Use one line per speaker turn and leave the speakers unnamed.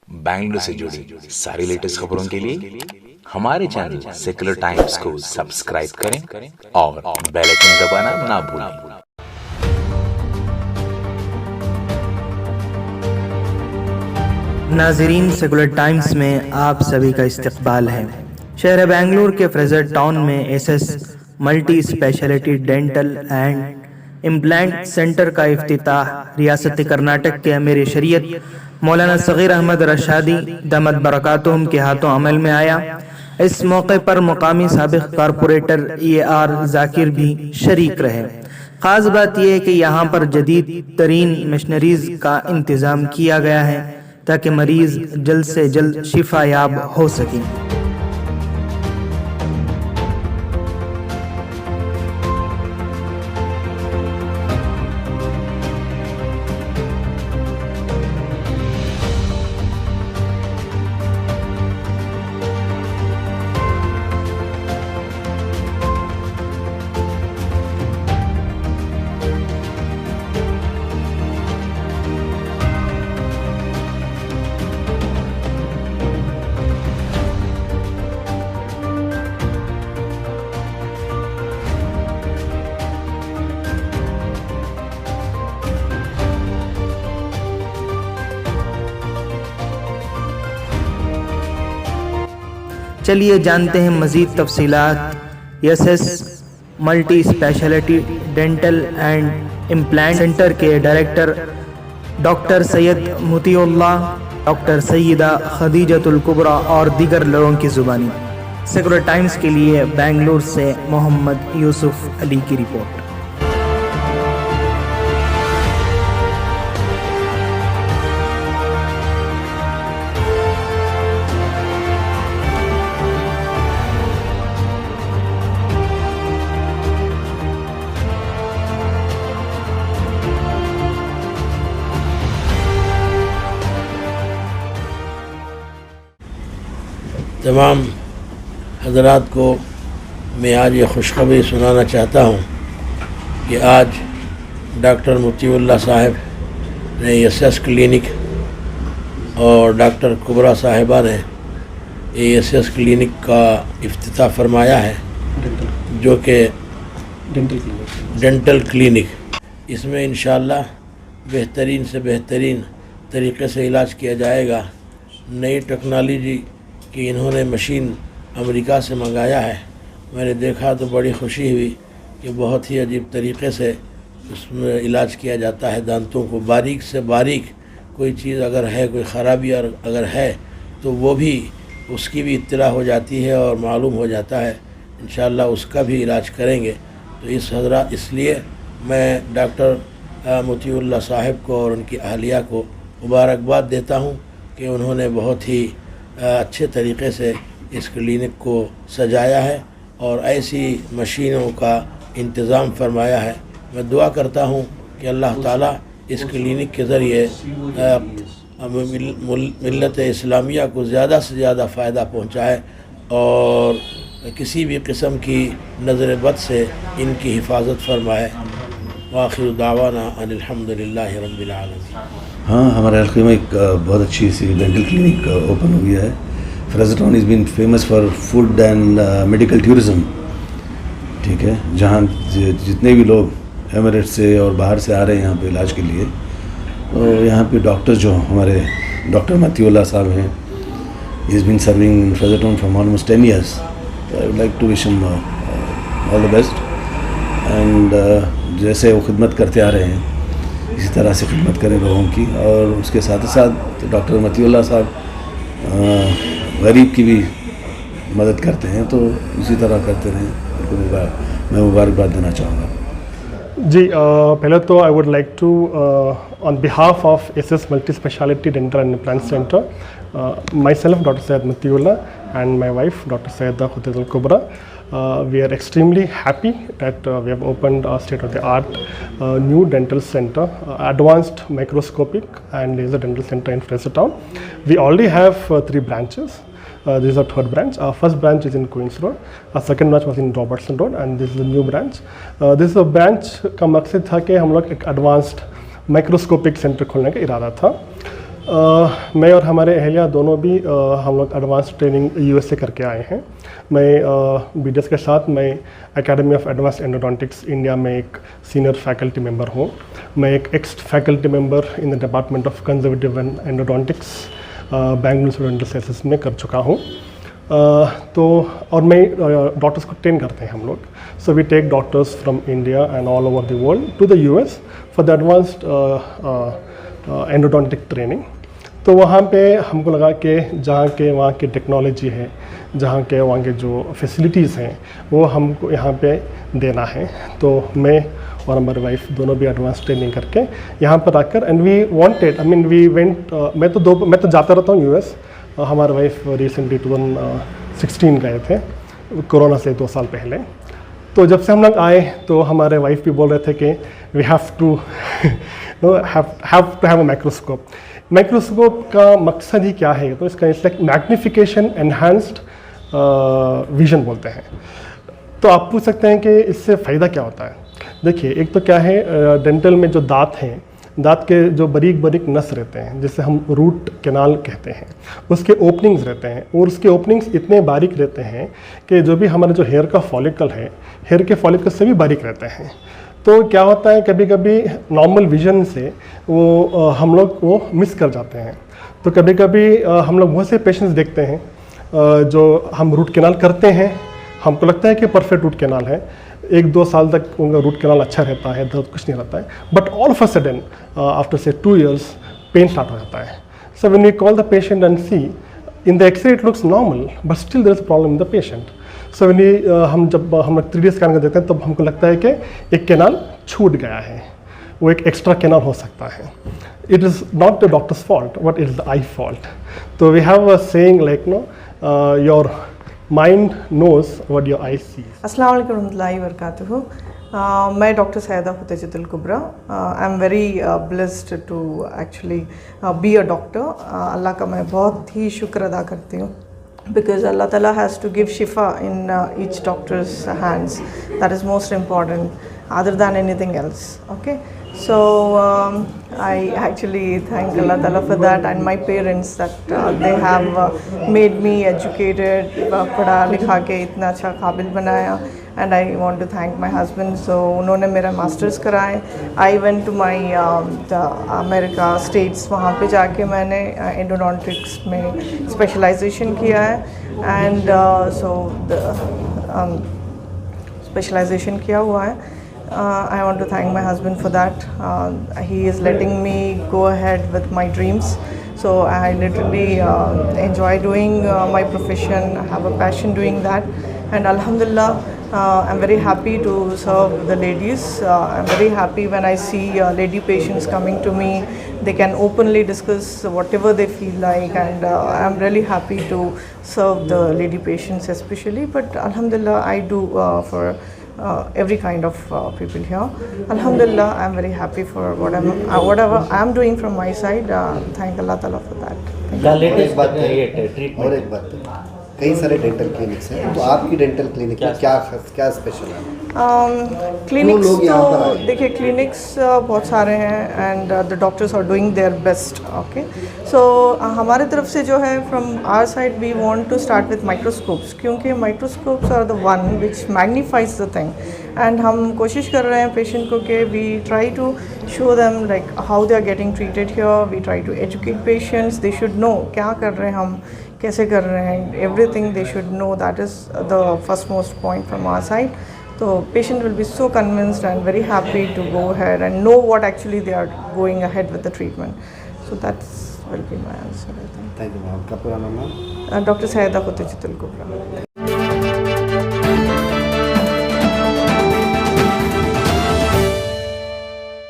बैंगलोर से जुड़ी सारी लेटेस्ट खबरों के लिए हमारे चैनल सेकुलर टाइम्स को सब्सक्राइब करें और बेल आइकन दबाना ना भूलें।
नाजरीन, सेकुलर टाइम्स में आप सभी का इस्तकबाल है। शहर बेंगलुरु के फ्रेजर टाउन में SS multi speciality dental and implant centre का इफ्तिताह रियासत कर्नाटक के अमीर शरीयत मौलाना सगीर अहमद रशादी दमत बरकातुहुम के हाथों अमल में आया। इस मौके पर मुकामी साबिक कारपोरेटर EAR जाकिर भी शरीक रहे। ख़ास बात यह है कि यहाँ पर जदीद तरीन मशीनरीज का इंतज़ाम किया गया है ताकि मरीज़ जल्द से जल्द शिफा याब हो सकें। चलिए जानते हैं मज़ीद तफसीलात SS multi speciality dental and implant centre के director doctor Syed Mutiullah, doctor Saeeda Khadijatul Kubra और दीगर लोगों की ज़ुबानी। सेकुलर टाइम्स के लिए बेंगलुरु से मोहम्मद यूसुफ अली की रिपोर्ट।
तमाम हज़रात को मैं आज ये खुशखबरी सुनाना चाहता हूँ कि आज डॉक्टर मुतीउल्लाह साहब ने एसएस क्लिनिक और डॉक्टर कुबरा साहिबा ने एसएस क्लिनिक का इफ्तिताह फरमाया है, जो कि डेंटल क्लिनिक। इसमें इंशाअल्लाह बेहतरीन से बेहतरीन तरीक़े से इलाज किया जाएगा। नई टेक्नोलॉजी कि इन्होंने मशीन अमेरिका से मंगाया है। मैंने देखा तो बड़ी खुशी हुई कि बहुत ही अजीब तरीक़े से उसमें इलाज किया जाता है। दांतों को बारीक से बारीक कोई चीज़ अगर है, कोई ख़राबी अगर है तो वो भी उसकी भी इत्तला हो जाती है और मालूम हो जाता है। इंशाअल्लाह उसका भी इलाज करेंगे। तो इसलिए मैं डॉक्टर मुतीउल्लाह साहब को और उनकी अहलिया को मुबारकबाद देता हूँ कि उन्होंने बहुत ही अच्छे तरीक़े से इस क्लिनिक को सजाया है और ऐसी मशीनों का इंतज़ाम फरमाया है। मैं दुआ करता हूँ कि अल्लाह ताला इस क्लिनिक के ज़रिए मिल्लत इस्लामिया को ज़्यादा से ज़्यादा फ़ायदा पहुँचाए और किसी भी किस्म की नज़र बद से इनकी हिफाजत फरमाए। वाखिर दावाना अनिल हम्दुलिल्लाहि रब्बिल आलमीन।
हाँ, हमारे इलाके में एक बहुत अच्छी सी डेंटल क्लिनिक ओपन हो गया है। Fraser Town is been famous for food and medical tourism, ठीक है, जहाँ जितने भी लोग एमिरेट्स से और बाहर से आ रहे हैं यहाँ पे इलाज के लिए, तो यहाँ पे डॉक्टर जो हमारे डॉक्टर मुतीउल्लाह साहब हैं, is been serving in Fraser Town from almost 10 years। I would like to wish him all the best and जैसे वो खिदमत करते आ रहे हैं इसी तरह से खिदमत करें लोगों की। और उसके साथ ही साथ डॉक्टर मुतीउल्लाह साहब गरीब की भी मदद करते हैं, तो इसी तरह करते रहें। मैं मुबारकबाद देना चाहूँगा।
जी, पहले तो I would like to on behalf of SS multi speciality dental and implant centre, myself doctor Syed Mutiullah and my wife doctor Saeeda Khadijatul Kubra, we are extremely happy that we have opened a state-of-the-art new dental center, advanced microscopic and laser dental center in Fraser Town. We already have 3 branches. This is our 3rd branch. Our first branch is in Queens Road. Our second branch was in Robertson Road, and this is a new branch. This is a branch का मकसद था कि हम लोग एक advanced microscopic centre खोलने का इरादा था। मैं और हमारे अहलिया दोनों भी हम लोग एडवांस ट्रेनिंग यूएस से करके आए हैं। मैं बीडीएस के साथ मैं academy of advance endodontics India में एक सीनियर फैकल्टी मेंबर हूँ। मैं एक x faculty member in the department of conservative and endodontics Bengaluru dental sciences में कर चुका हूँ। तो और मैं डॉक्टर्स को ट्रेन करते हैं हम लोग। So we take doctors from India and all over the world to the US for the advanced endodontic training. तो वहाँ पे हमको लगा कि जहाँ के वहाँ की टेक्नोलॉजी है, जहाँ के वहाँ के जो फैसिलिटीज़ हैं वो हमको यहाँ पे देना है। तो मैं और हमारी वाइफ दोनों भी एडवांस ट्रेनिंग करके यहाँ पर आकर and we wanted, I mean we went, मैं तो जाता रहता हूँ यूएस। हमारे वाइफ रिसेंटली 2016 गए थे, कोरोना से 2 साल पहले। तो जब से हम लोग आए तो हमारे वाइफ भी बोल रहे थे कि we have to have a microscope. Microscope का मकसद ही क्या है? तो इसका लाइक मैग्निफिकेशन एनहांस्ड विजन बोलते हैं। तो आप पूछ सकते हैं कि इससे फ़ायदा क्या होता है। देखिए, एक तो क्या है, डेंटल में जो दांत हैं, दांत के जो बारीक बारीक नस रहते हैं जिसे हम रूट कैनाल कहते हैं, उसके ओपनिंग्स रहते हैं और उसके ओपनिंग्स इतने बारीक रहते हैं कि जो भी हमारा जो हेयर का फॉलिकल है, हेयर के फॉलिकल से भी बारीक रहते हैं। तो क्या होता है, कभी कभी नॉर्मल विजन से वो हम लोग वो मिस कर जाते हैं। तो कभी कभी हम लोग बहुत से पेशेंट्स देखते हैं जो हम रूट कैनाल करते हैं, हमको लगता है कि परफेक्ट रूट कैनाल है, 1-2 साल तक उनका रूट कैनाल अच्छा रहता है, दर्द कुछ नहीं रहता है, but all of a sudden after से 2 years पेन स्टार्ट हो जाता है। So when we call the patient and see in the x-ray it looks normal but still there is a problem in the patient. So when जब हम लोग 3D scan कर देते हैं तब हमको लगता है कि एक कैनाल छूट गया है, वो एक एक्स्ट्रा कैनाल हो सकता है। It is not the doctor's fault but it is the eye fault. तो we have a saying like your mind knows what your eye sees.
अस्सलाम वालेकुम रहमतुल्लाहि व बरकातुहू। मैं doctor Syeda Khutaijatul Kubra. I am very blessed to actually be a doctor. Allah का मैं बहुत ही शुक्र अदा करती हूँ because Allah Ta'ala has to give shifa in each doctor's hands. That is most important other than anything else. Okay, so I actually thank Allah Ta'ala for that and my parents that they have made me educated, पढ़ा लिखा के इतना अच्छा काबिल बनाया। And I want to thank my husband. So उन्होंने मेरा masters कराए। I went to my America states, वहाँ पे जाके मैंने एंडोडोंटिक्स में स्पेशलाइजेशन किया है एंड सो स्पेशलाइजेशन किया हुआ है। I want to thank my husband for that. He is letting me go ahead with my dreams. So I literally enjoy doing my profession. I have a passion doing that, and Alhamdulillah, I'm very happy to serve the ladies. I'm very happy when I see lady patients coming to me. They can openly discuss whatever they feel like, and I'm really happy to serve the lady patients especially. But Alhamdulillah, I do for every kind of people here. Alhamdulillah, I'm very happy for whatever I'm doing from my side. Thank Allah Ta'ala for that.
और एक बात, कई सारे dental clinics हैं, तो आपकी dental clinic में क्या स्पेशल है?
क्लिनिक्स तो देखिए, क्लिनिक्स बहुत सारे हैं and the doctors are doing their best. Okay, so हमारे तरफ से जो है from our side we want to start with microscopes, क्योंकि microscopes are the one which magnifies the thing. And हम कोशिश कर रहे हैं पेशेंट को कि we try to show them like how they are getting treated here. We try to educate patients, they should know क्या कर रहे हैं हम, कैसे कर रहे हैं, everything they should know. That is the first most point from our side. So patient will be so convinced and very happy to go ahead and know what actually they are going ahead with the treatment. So that's will be my answer, I think.
Thank you ma'am. आपका पूरा नाम है?
Dr. Sayyida Khutijattul Kubra.